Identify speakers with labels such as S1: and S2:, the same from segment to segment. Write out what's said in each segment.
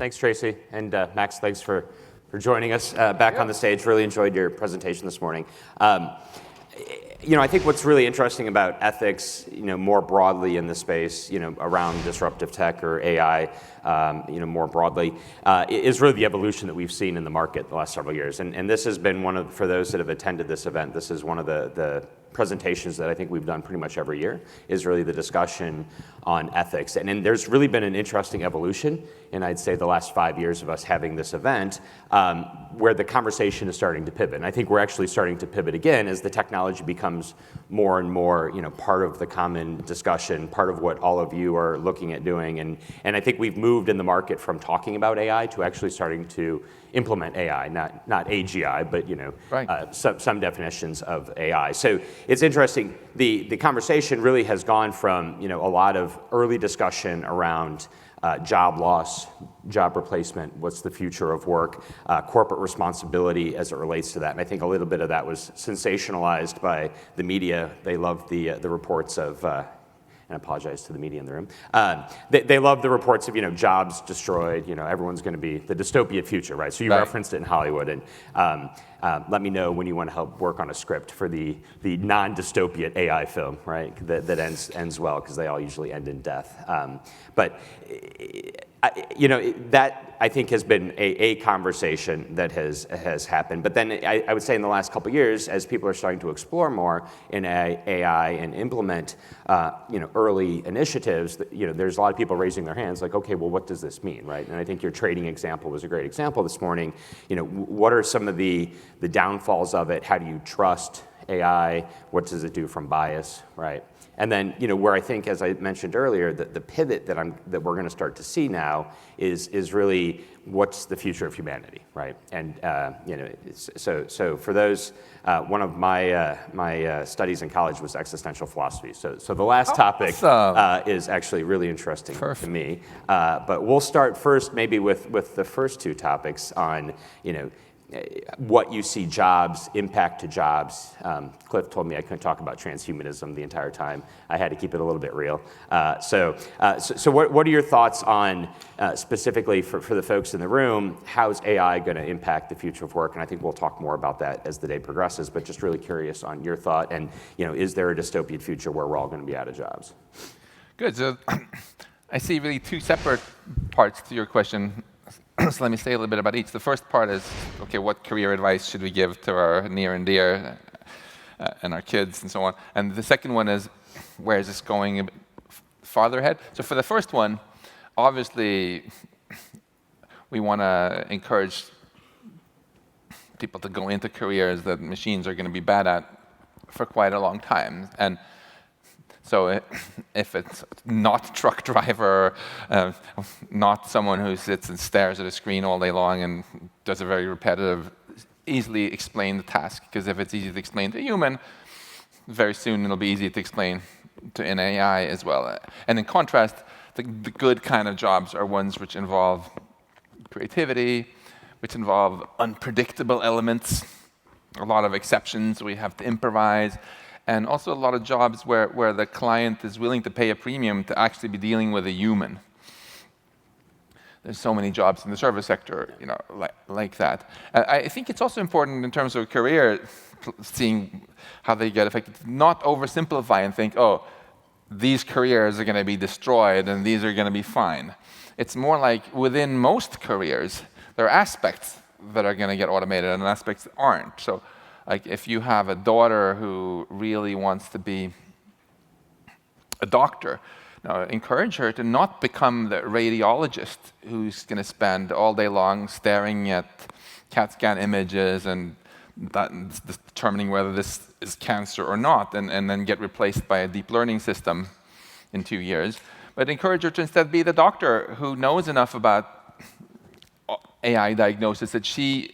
S1: Thanks, Tracy. And Max, thanks for joining us back on the stage. Really enjoyed your presentation this morning. I think what's really interesting about ethics, more broadly in the space, around disruptive tech or AI, more broadly, is really the evolution that we've seen in the market the last several years. And this has been for those that have attended this event, this is one of the presentations that I think we've done pretty much every year, is really the discussion on ethics. And then there's really been an interesting evolution in, I'd say, the last 5 years of us having this event, where the conversation is starting to pivot. And I think we're actually starting to pivot again as the technology becomes more and more, part of the common discussion, part of what all of you are looking at doing. And I think we've moved in the market from talking about AI to actually starting to implement AI, not AGI, but some definitions of AI. So it's interesting. The conversation really has gone from a lot of early discussion around job loss, job replacement, what's the future of work, corporate responsibility as it relates to that. And I think a little bit of that was sensationalized by the media. They loved the reports of, and I apologize to the media in the room. They love the reports of jobs destroyed. Everyone's going to be the dystopia future, right? So you referenced it in Hollywood, and let me know when you want to help work on a script for the non-dystopia AI film, right? That ends well, because they all usually end in death. But that I think has been a conversation that has happened. But then I would say in the last couple of years, as people are starting to explore more in AI and implement early initiatives, there's a lot of people raising their hands like, okay, well, what does this mean, right? And I think your trading example was a great example this morning. What are some of the downfalls of it? How do you trust AI? What does it do from bias, right? And then, where I think, as I mentioned earlier, the pivot that we're going to start to see now is really what's the future of humanity, right? And so for those, one of my studies in college was existential philosophy. So the last topic is actually really interesting to me. But we'll start first, maybe with the first two topics on what you see impact to jobs. Cliff told me I couldn't talk about transhumanism the entire time. I had to keep it a little bit real. So what are your thoughts on, specifically for the folks in the room, how's AI going to impact the future of work? And I think we'll talk more about that as the day progresses, but just really curious on your thought. And is there a dystopian future where we're all going to be out of jobs?
S2: Good. So I see really two separate parts to your question. So let me say a little bit about each. The first part is, okay, what career advice should we give to our near and dear and our kids and so on? And the second one is, where is this going a bit farther ahead? So for the first one, obviously, we want to encourage people to go into careers that machines are going to be bad at for quite a long time. And so if it's not truck driver, not someone who sits and stares at a screen all day long and does a very repetitive, easily explained task, because if it's easy to explain to a human, very soon it'll be easy to explain to an AI as well. And in contrast, the good kind of jobs are ones which involve creativity, which involve unpredictable elements, a lot of exceptions, we have to improvise, and also a lot of jobs where the client is willing to pay a premium to actually be dealing with a human. There's so many jobs in the service sector, like that. I think it's also important in terms of career, seeing how they get affected, not oversimplify and think, oh, these careers are going to be destroyed and these are going to be fine. It's more like within most careers, there are aspects that are going to get automated and aspects that aren't. So, like if you have a daughter who really wants to be a doctor, encourage her to not become the radiologist who's going to spend all day long staring at CAT scan images and determining whether this is cancer or not, and then get replaced by a deep learning system in 2 years. But encourage her to instead be the doctor who knows enough about AI diagnosis that she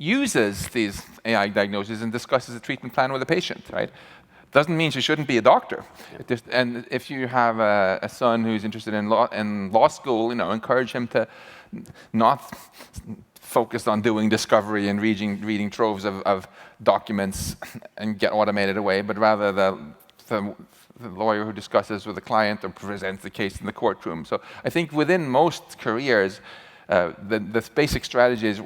S2: uses these AI diagnoses and discusses a treatment plan with a patient, right? Doesn't mean she shouldn't be a doctor. Yeah. And if you have a son who's interested in law school, encourage him to not focus on doing discovery and reading troves of documents and get automated away, but rather the lawyer who discusses with the client or presents the case in the courtroom. So I think within most careers, The basic strategy is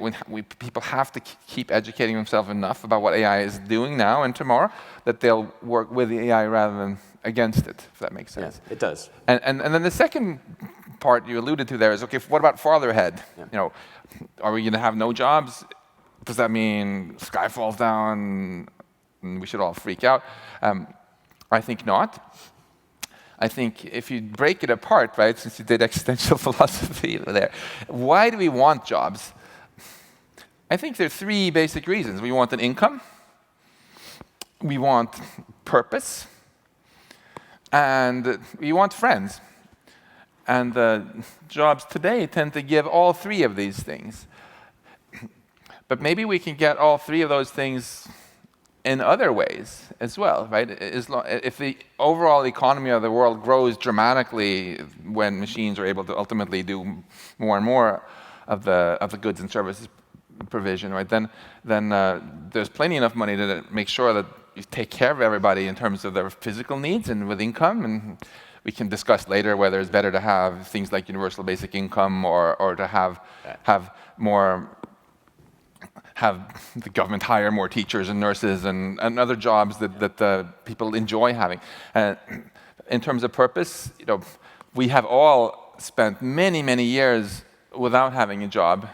S2: people have to keep educating themselves enough about what AI is doing now and tomorrow that they'll work with the AI rather than against it, if that makes sense.
S1: Yeah, it does.
S2: And then the second part you alluded to there is, okay, what about farther ahead?
S1: Yeah.
S2: Are we going to have no jobs? Does that mean sky falls down and we should all freak out? I think not. I think if you break it apart, right, since you did existential philosophy there, why do we want jobs? I think there are three basic reasons. We want an income, we want purpose, and we want friends. And jobs today tend to give all three of these things. But maybe we can get all three of those things in other ways as well, right? If the overall economy of the world grows dramatically when machines are able to ultimately do more and more of the goods and services provision, right? Then there's plenty enough money to make sure that you take care of everybody in terms of their physical needs and with income. And we can discuss later whether it's better to have things like universal basic income or to have the government hire more teachers and nurses and other jobs that people enjoy having. In terms of purpose, we have all spent many, many years without having a job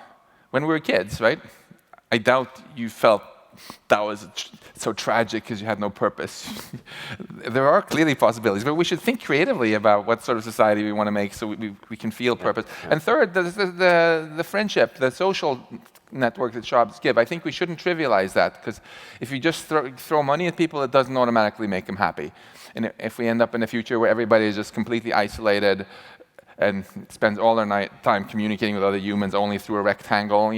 S2: when we were kids, right? I doubt you felt that was so tragic because you had no purpose. There are clearly possibilities, but we should think creatively about what sort of society we want to make so we can feel purpose. Yeah. And third, the friendship, the social network that jobs give. I think we shouldn't trivialize that, because if you just throw money at people, it doesn't automatically make them happy. And if we end up in a future where everybody is just completely isolated and spends all their time communicating with other humans only through a rectangle,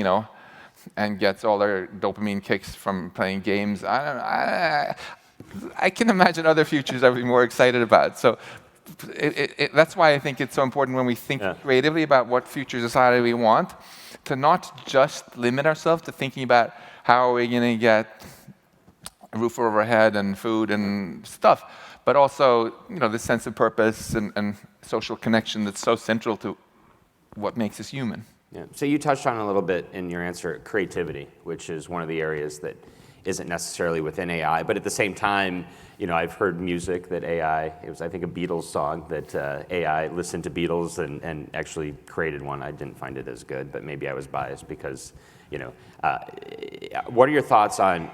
S2: and gets all their dopamine kicks from playing games, I can imagine other futures I'd be more excited about. So that's why I think it's so important when we think creatively about what future society we want, to not just limit ourselves to thinking about how are we going to get a roof over our head and food and stuff, but also this sense of purpose and social connection that's so central to what makes us human.
S1: Yeah. So you touched on a little bit in your answer, creativity, which is one of the areas that isn't necessarily within AI, but at the same time, I've heard music that AI, it was I think a Beatles song that AI listened to Beatles and actually created one. I didn't find it as good, but maybe I was biased because, what are your thoughts on,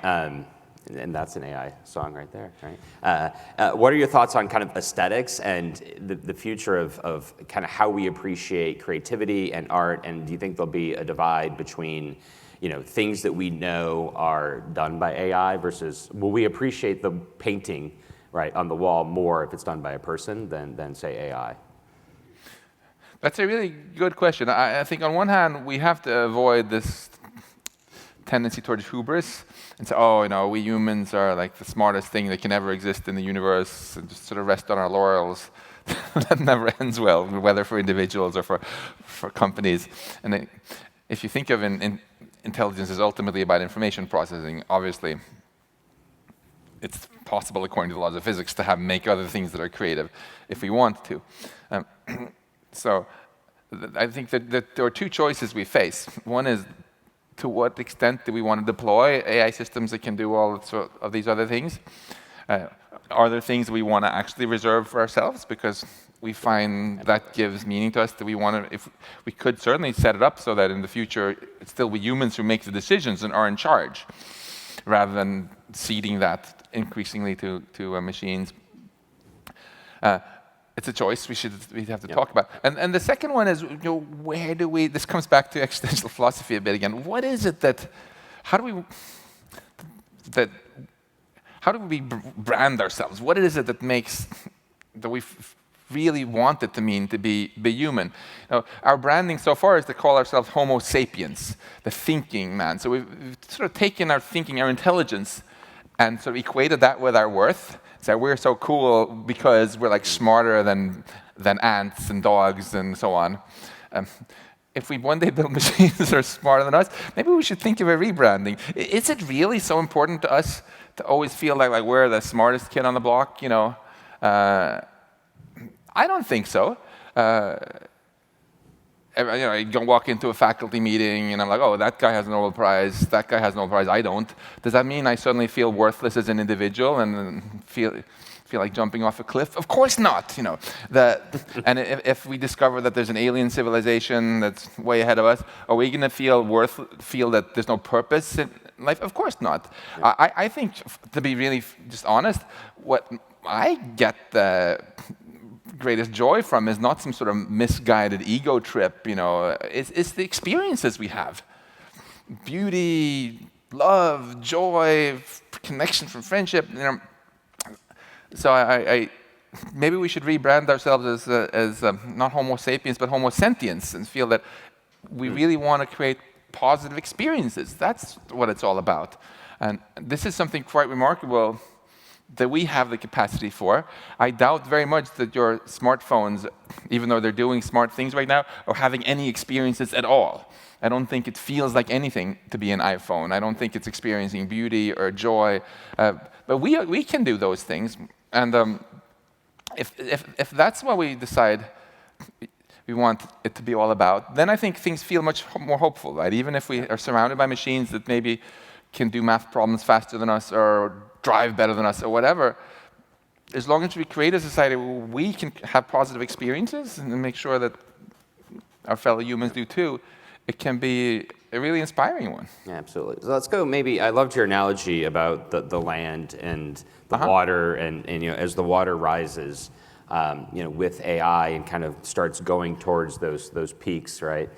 S1: and that's an AI song right there, right? What are your thoughts on kind of aesthetics and the future of kind of how we appreciate creativity and art, and do you think there'll be a divide between things that we know are done by AI versus will we appreciate the painting right on the wall more if it's done by a person than say AI?
S2: That's a really good question. I think on one hand we have to avoid this tendency towards hubris and say, we humans are like the smartest thing that can ever exist in the universe, and just sort of rest on our laurels. That never ends well, whether for individuals or for companies. And if you think of intelligence as ultimately about information processing, obviously it's possible, according to the laws of physics, to make other things that are creative if we want to. So I think that there are two choices we face. One is, to what extent do we want to deploy AI systems that can do all of these other things? Are there things we want to actually reserve for ourselves because we find that gives meaning to us? That we want to, if we could certainly set it up so that in the future it's still we humans who make the decisions and are in charge, rather than ceding that increasingly to machines. It's a choice we have to talk about. And the second one is, where do we, this comes back to existential philosophy a bit again. What is it how do we brand ourselves? What is it that makes, that we really want it to mean to be human? Our branding so far is to call ourselves Homo sapiens, the thinking man. So we've sort of taken our thinking, our intelligence, and sort of equated that with our worth. So we're so cool because we're like smarter than ants and dogs and so on. If we one day build machines that are smarter than us, maybe we should think of a rebranding. Is it really so important to us to always feel like we're the smartest kid on the block? I don't think so. I go walk into a faculty meeting and I'm like, oh, that guy has a Nobel Prize, that guy has a Nobel Prize, I don't. Does that mean I suddenly feel worthless as an individual and feel like jumping off a cliff? Of course not. And if we discover that there's an alien civilization that's way ahead of us, are we going to feel that there's no purpose in life? Of course not. Yeah. I think, to be really just honest, what I get the greatest joy from is not some sort of misguided ego trip. It's the experiences we have: beauty, love, joy, connection from friendship. So I maybe we should rebrand ourselves as not Homo sapiens but Homo sentiens, and feel that we really want to create positive experiences. That's what it's all about. And this is something quite remarkable that we have the capacity for. I doubt very much that your smartphones, even though they're doing smart things right now, are having any experiences at all. I don't think it feels like anything to be an iPhone. I don't think it's experiencing beauty or joy. But we can do those things. And if that's what we decide we want it to be all about, then I think things feel much more hopeful, right? Even if we are surrounded by machines that maybe can do math problems faster than us or drive better than us or whatever, as long as we create a society where we can have positive experiences and make sure that our fellow humans do too, it can be a really inspiring one.
S1: Yeah, absolutely. So let's go. Maybe I loved your analogy about the land and the water, and as the water rises, with AI and kind of starts going towards those peaks, right?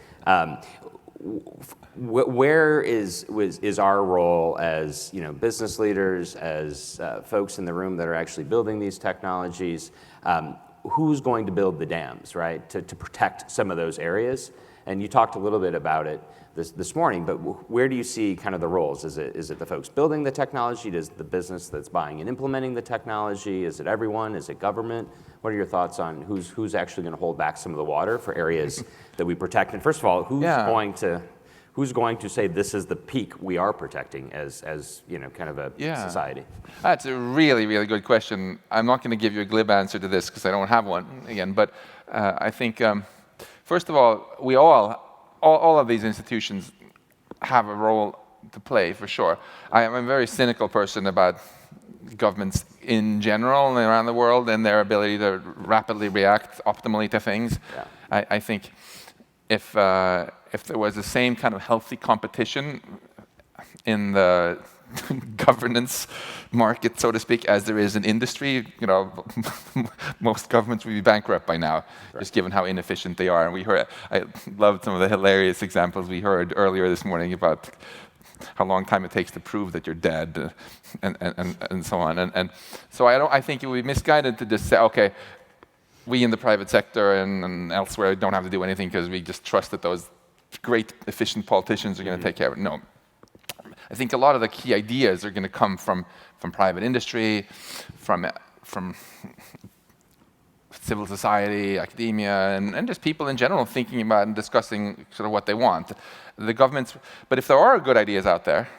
S1: Where is our role as business leaders, as folks in the room that are actually building these technologies? Who's going to build the dams, right, to protect some of those areas? And you talked a little bit about it this morning, but where do you see kind of the roles? Is it the folks building the technology? Is it the business that's buying and implementing the technology? Is it everyone? Is it government? What are your thoughts on who's actually going to hold back some of the water for areas that we protect? And first of all, who's going to say this is the peak we are protecting as kind of a society?
S2: That's a really, really good question. I'm not going to give you a glib answer to this because I don't have one again, but I think first of all, all of these institutions have a role to play, for sure. I am a very cynical person about governments in general and around the world and their ability to rapidly react optimally to things. Yeah. I think if there was the same kind of healthy competition in the governance market, so to speak, as there is in industry, most governments would be bankrupt by now, just given how inefficient they are. And I loved some of the hilarious examples we heard earlier this morning about how long time it takes to prove that you're dead, and so on. And so I think it would be misguided to just say, okay, we in the private sector and elsewhere don't have to do anything because we just trust that those great, efficient politicians are going to take care of it. No. I think a lot of the key ideas are going to come from private industry, from civil society, academia, and just people in general thinking about and discussing sort of what they want. The governments, but if there are good ideas out there,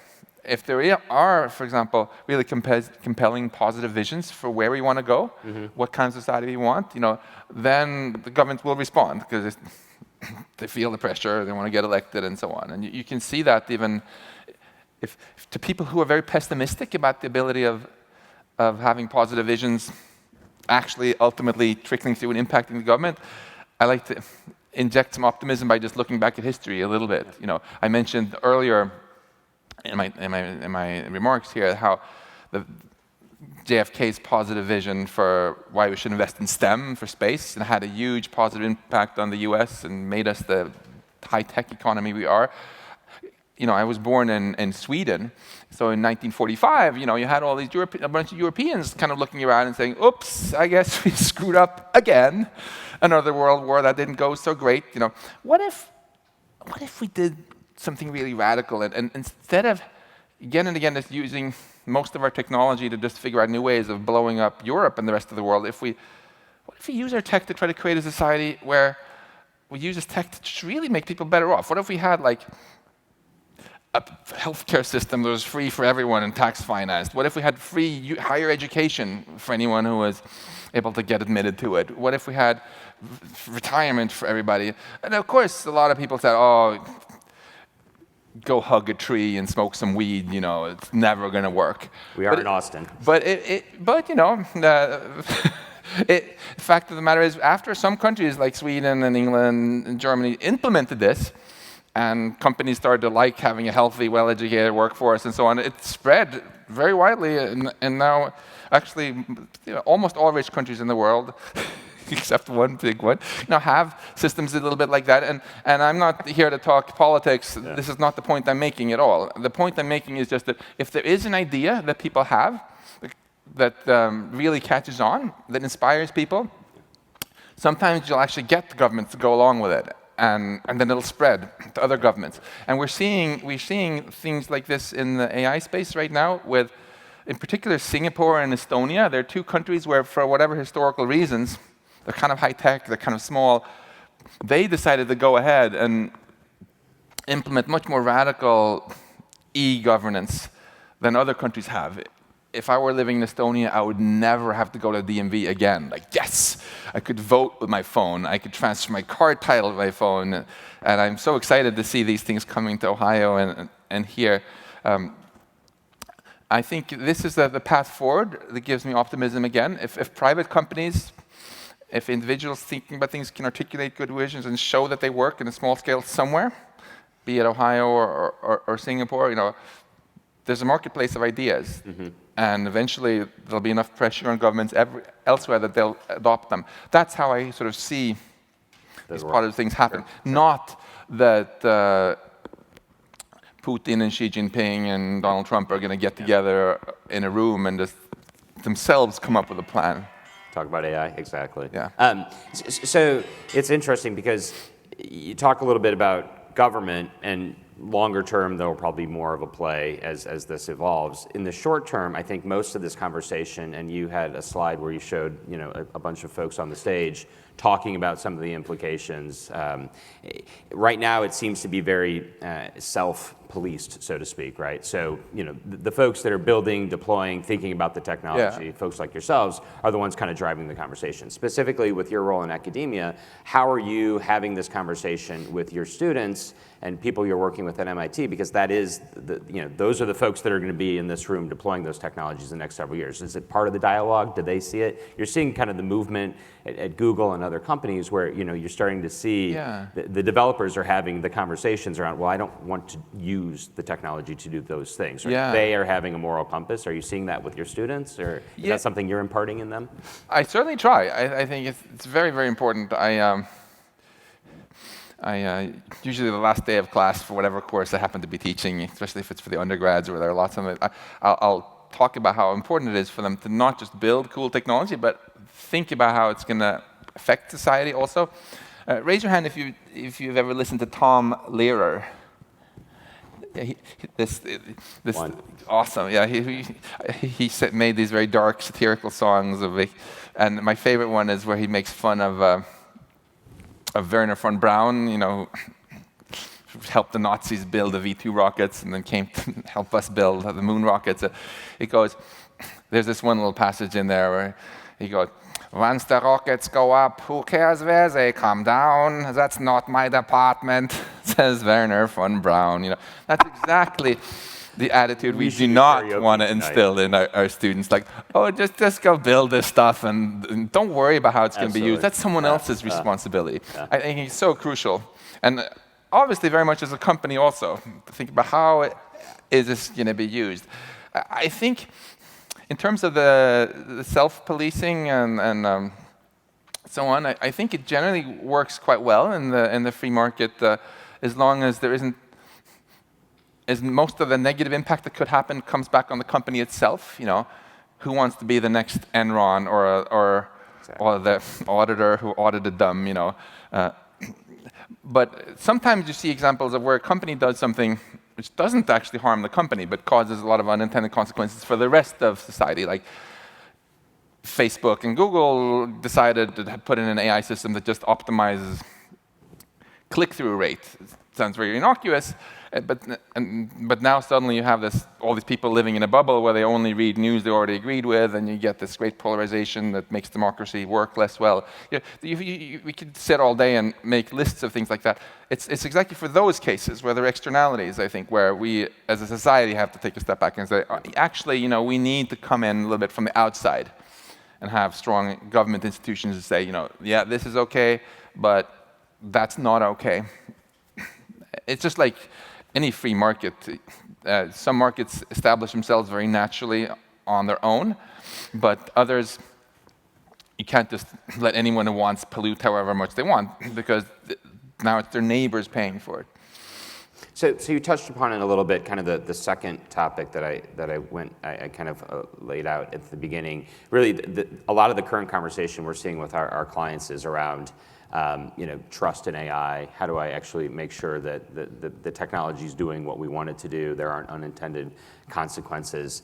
S2: if there are, for example, really compelling positive visions for where we want to go, what kind of society we want, then the government will respond because they feel the pressure, they want to get elected, and so on. And you can see that even if to people who are very pessimistic about the ability of having positive visions actually ultimately trickling through and impacting the government, I like to inject some optimism by just looking back at history a little bit. I mentioned earlier in my remarks here how the JFK's positive vision for why we should invest in STEM for space and had a huge positive impact on the US and made us the high-tech economy we are. I was born in Sweden, so in 1945, you had all these a bunch of Europeans kind of looking around and saying, "Oops, I guess we screwed up again. Another world war that didn't go so great." What if we did something really radical and instead of again and again just using most of our technology to just figure out new ways of blowing up Europe and the rest of the world, what if we use our tech to try to create a society where we use this tech to just really make people better off? What if we had a healthcare system that was free for everyone and tax financed? What if we had free higher education for anyone who was able to get admitted to it? What if we had retirement for everybody? And of course, a lot of people said, oh, go hug a tree and smoke some weed, it's never going to work.
S1: We are in Austin.
S2: But the fact of the matter is, after some countries like Sweden and England and Germany implemented this, and companies started to like having a healthy, well-educated workforce and so on, it spread very widely, and now actually almost all rich countries in the world, except one big one, have systems a little bit like that. And I'm not here to talk politics. Yeah. This is not the point I'm making at all. The point I'm making is just that if there is an idea that people have that really catches on, that inspires people, sometimes you'll actually get the government to go along with it. And then it'll spread to other governments. And we're seeing things like this in the AI space right now with, in particular, Singapore and Estonia. They're two countries where, for whatever historical reasons, they're kind of high-tech, they're kind of small. They decided to go ahead and implement much more radical e-governance than other countries have. If I were living in Estonia, I would never have to go to DMV again. Like, yes, I could vote with my phone. I could transfer my car title with my phone. And I'm so excited to see these things coming to Ohio and here. I think this is the path forward that gives me optimism again. If private companies, if individuals thinking about things can articulate good visions and show that they work in a small scale somewhere, be it Ohio or Singapore, there's a marketplace of ideas. Mm-hmm. And eventually, there'll be enough pressure on governments elsewhere that they'll adopt them. That's how I sort of see these part of things happen. Sure. Not that Putin and Xi Jinping and Donald Trump are going to get together in a room and just themselves come up with a plan.
S1: Talk about AI, exactly.
S2: Yeah.
S1: So it's interesting because you talk a little bit about government, and longer term, there will probably be more of a play as this evolves. In the short term, I think most of this conversation, and you had a slide where you showed a bunch of folks on the stage talking about some of the implications. Right now, it seems to be very self-policed, so to speak, right? So the folks that are building, deploying, thinking about the technology, folks like yourselves, are the ones kind of driving the conversation. Specifically with your role in academia, how are you having this conversation with your students and people you're working with at MIT? Because that is, those are the folks that are going to be in this room deploying those technologies in the next several years. Is it part of the dialogue? Do they see it? You're seeing kind of the movement at Google and other companies where you're starting to see the developers are having the conversations around, well, I don't want to use the technology to do those things. Right? Yeah. They are having a moral compass. Are you seeing that with your students, or is that something you're imparting in them?
S2: I certainly try. I think it's very, very important. Usually the last day of class for whatever course I happen to be teaching, especially if it's for the undergrads where there are lots of it, I'll talk about how important it is for them to not just build cool technology, but think about how it's going to affect society also. Raise your hand if you've ever listened to Tom Lehrer. This awesome. Yeah, he made these very dark satirical songs and my favorite one is where he makes fun of Werner von Braun, who helped the Nazis build the V2 rockets and then came to help us build the moon rockets. He goes, there's this one little passage in there where he goes, once the rockets go up, who cares where they come down? That's not my department, says Werner von Braun. That's exactly the attitude we do not want to instill in our students. Like, oh, just go build this stuff and don't worry about how it's going to be used. That's someone else's responsibility. I think it's so crucial. And obviously very much as a company also, to think about how is this going to be used. I think in terms of the self-policing and so on, I think it generally works quite well in the free market as long as there isn't, as most of the negative impact that could happen comes back on the company itself. Who wants to be the next Enron or the auditor who audited them? But sometimes you see examples of where a company does something which doesn't actually harm the company, but causes a lot of unintended consequences for the rest of society. Like Facebook and Google decided to put in an AI system that just optimizes click-through rate. It sounds very innocuous. But now suddenly you have all these people living in a bubble where they only read news they already agreed with, and you get this great polarization that makes democracy work less well. We could sit all day and make lists of things like that. It's exactly for those cases where there are externalities, I think, where we as a society have to take a step back and say, actually, we need to come in a little bit from the outside and have strong government institutions to say, yeah, this is okay, but that's not okay. It's just like any free market. Some markets establish themselves very naturally on their own, but others, you can't just let anyone who wants pollute however much they want, because now it's their neighbors paying for it.
S1: So you touched upon it a little bit, kind of the second topic that I kind of laid out at the beginning. Really, a lot of the current conversation we're seeing with our clients is around trust in AI. How do I actually make sure that the technology is doing what we want it to do? There aren't unintended consequences.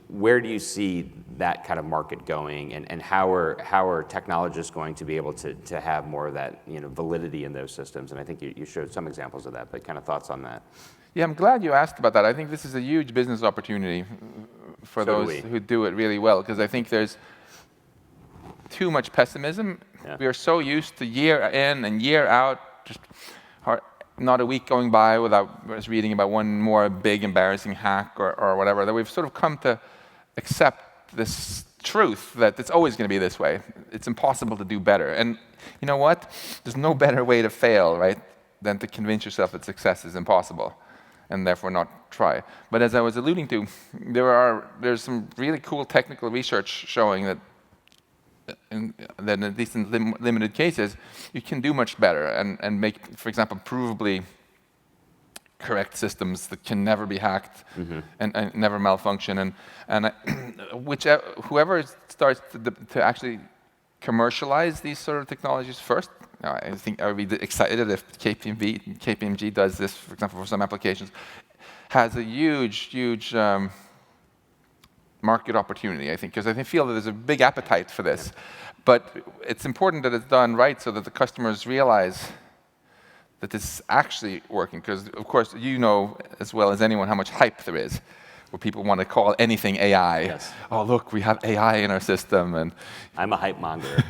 S1: Where do you see that kind of market going, and how are technologists going to be able to have more of that validity in those systems? And I think you showed some examples of that, but kind of thoughts on that.
S2: Yeah, I'm glad you asked about that. I think this is a huge business opportunity for those who do it really well, because I think there's too much pessimism. Yeah. We are so used to year in and year out, just not a week going by without us reading about one more big embarrassing hack or whatever, that we've sort of come to accept this truth that it's always going to be this way. It's impossible to do better. And you know what? There's no better way to fail, right, than to convince yourself that success is impossible and therefore not try. But as I was alluding to, there's some really cool technical research showing that at least in limited cases, you can do much better and make, for example, provably correct systems that can never be hacked and never malfunction. And whoever starts to actually commercialize these sort of technologies first, I think I would be excited if KPMG does this, for example, for some applications, has a huge market opportunity, I think, because I feel that there's a big appetite for this. But it's important that it's done right so that the customers realize that this is actually working. Because, of course, you know as well as anyone how much hype there is, where people want to call anything AI.
S1: Yes.
S2: Oh, look, we have AI in our system. And
S1: I'm a hype monger.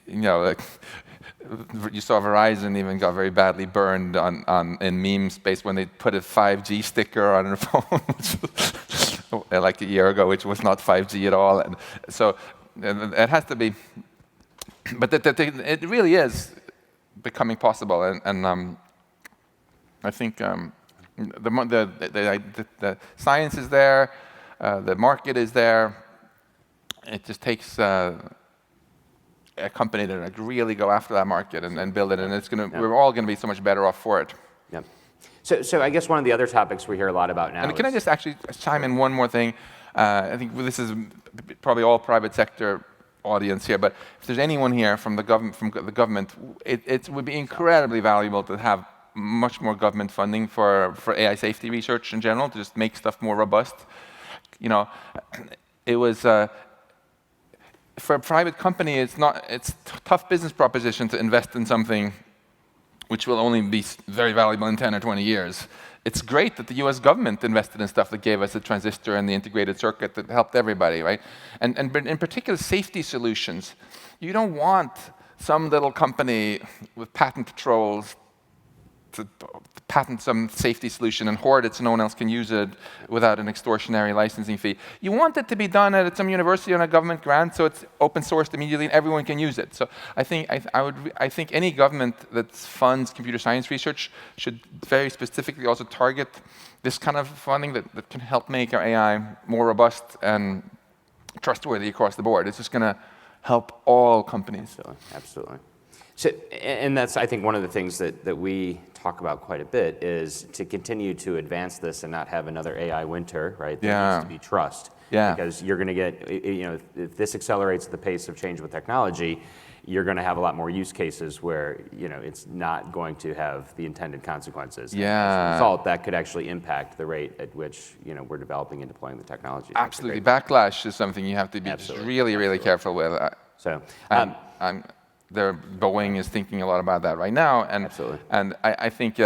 S2: You saw Verizon even got very badly burned in meme space when they put a 5G sticker on their phone. Like a year ago, which was not 5G at all. And so it has to be, but it really is becoming possible. And I think the science is there, the market is there. It just takes a company to really go after that market and build it, and we're all going to be so much better off for it.
S1: Yep. So I guess one of the other topics we hear a lot about now.
S2: And can I just actually chime in one more thing? I think this is probably all private sector audience here, but if there's anyone here from the government, it would be incredibly valuable to have much more government funding for AI safety research in general, to just make stuff more robust. It was for a private company, it's a tough business proposition to invest in something which will only be very valuable in 10 or 20 years. It's great that the US government invested in stuff that gave us a transistor and the integrated circuit that helped everybody, right? And in particular, safety solutions. You don't want some little company with patent trolls to patent some safety solution and hoard it so no one else can use it without an extortionary licensing fee. You want it to be done at some university on a government grant, so it's open sourced immediately and everyone can use it. So I think any government that funds computer science research should very specifically also target this kind of funding that can help make our AI more robust and trustworthy across the board. It's just going to help all companies.
S1: Absolutely. So, and that's, I think, one of the things that we talk about quite a bit is to continue to advance this and not have another AI winter, right? There needs to be trust.
S2: Yeah.
S1: Because you're going to get, if this accelerates the pace of change with technology, you're going to have a lot more use cases where, it's not going to have the intended consequences.
S2: Yeah.
S1: As a result, that could actually impact the rate at which, we're developing and deploying the technology.
S2: Absolutely. Backlash is something you have to be just really careful with.
S1: So,
S2: Boeing is thinking a lot about that right now, and
S1: absolutely.
S2: And I think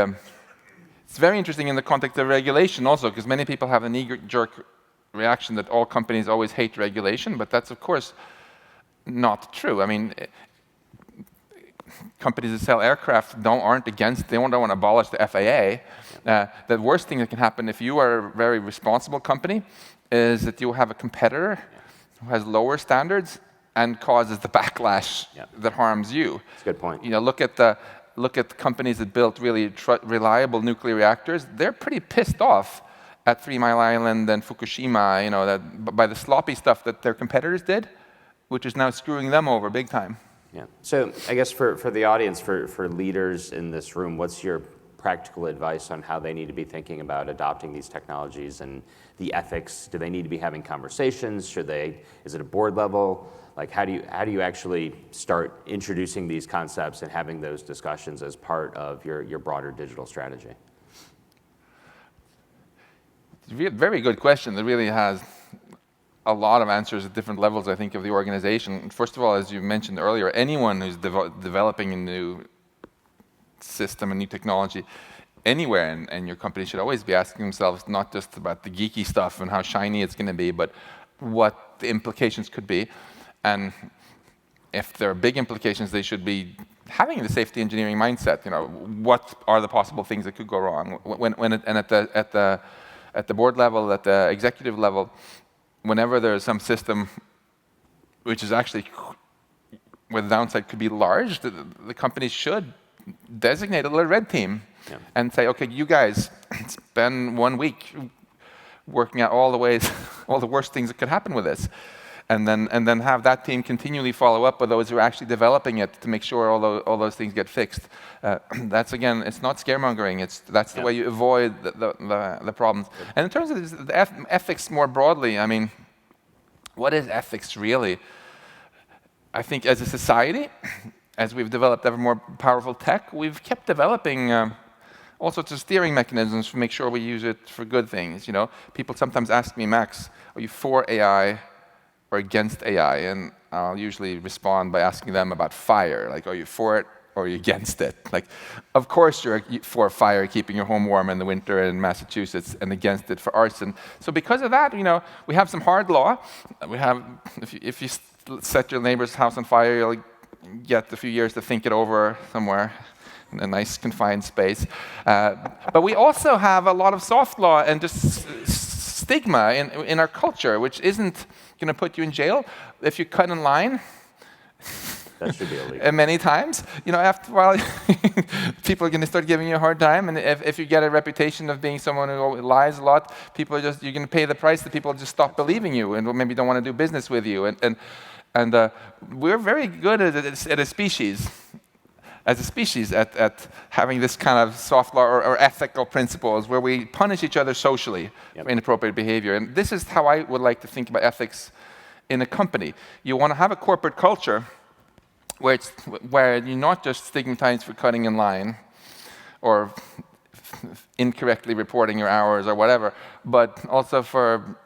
S2: It's very interesting in the context of regulation also, because many people have a knee-jerk reaction that all companies always hate regulation, but that's, of course, not true. I mean, companies that sell aircraft aren't against, they don't want to abolish the FAA. The worst thing that can happen if you are a very responsible company is that you have a competitor who has lower standards and causes the backlash that harms you.
S1: That's a good point.
S2: You know, look at companies that built really reliable nuclear reactors. They're pretty pissed off at 3 Mile Island and Fukushima, you know, by the sloppy stuff that their competitors did, which is now screwing them over big time.
S1: Yeah. So I guess for the audience, for leaders in this room, what's your practical advice on how they need to be thinking about adopting these technologies and the ethics? Do they need to be having conversations? Is it a board level? Like, how do you actually start introducing these concepts and having those discussions as part of your broader digital strategy?
S2: Very good question that really has a lot of answers at different levels, I think, of the organization. First of all, as you mentioned earlier, anyone who's developing a new system, a new technology, anywhere in your company should always be asking themselves not just about the geeky stuff and how shiny it's going to be, but what the implications could be. And if there are big implications, they should be having the safety engineering mindset. You know, what are the possible things that could go wrong? At the board level, at the executive level, whenever there's some system which is actually where the downside could be large, the company should designate a little red team and say, okay, you guys spend 1 week working out all the ways, all the worst things that could happen with this. And then have that team continually follow up with those who are actually developing it to make sure all those things get fixed. That's, again, it's not scaremongering. That's the way you avoid the problems. And in terms of the ethics more broadly, I mean, what is ethics really? I think as a society, as we've developed ever more powerful tech, we've kept developing all sorts of steering mechanisms to make sure we use it for good things. You know, people sometimes ask me, Max, are you for AI or against AI? And I'll usually respond by asking them about fire. Like, are you for it or are you against it? Like, of course you're for fire, keeping your home warm in the winter in Massachusetts, and against it for arson. So because of that, you know, we have some hard law. We have, if you set your neighbor's house on fire, you'll get a few years to think it over somewhere in a nice confined space. But we also have a lot of soft law and just stigma in our culture, which isn't going to put you in jail if you cut in line.
S1: That should be illegal.
S2: Many times, you know, after a while, people are going to start giving you a hard time. And if you get a reputation of being someone who lies a lot, you're going to pay the price that people just stop believing you and maybe don't want to do business with you. And we're very good as a species at having this kind of soft law or ethical principles where we punish each other socially for inappropriate behavior. And this is how I would like to think about ethics in a company. You want to have a corporate culture where you're not just stigmatized for cutting in line or incorrectly reporting your hours or whatever, but also for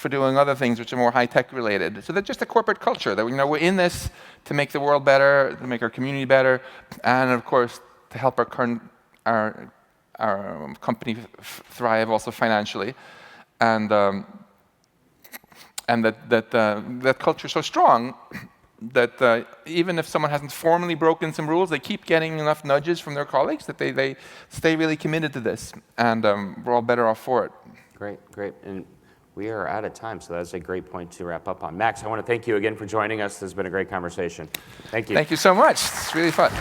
S2: doing other things which are more high-tech related. So that's just a corporate culture that, you know, we're in this to make the world better, to make our community better, and of course to help our company thrive also financially. And that culture is so strong that even if someone hasn't formally broken some rules, they keep getting enough nudges from their colleagues that they stay really committed to this, and we're all better off for it.
S1: Great. And we are out of time, so that's a great point to wrap up on. Max, I want to thank you again for joining us. This has been a great conversation. Thank you.
S2: Thank you so much. It's really fun.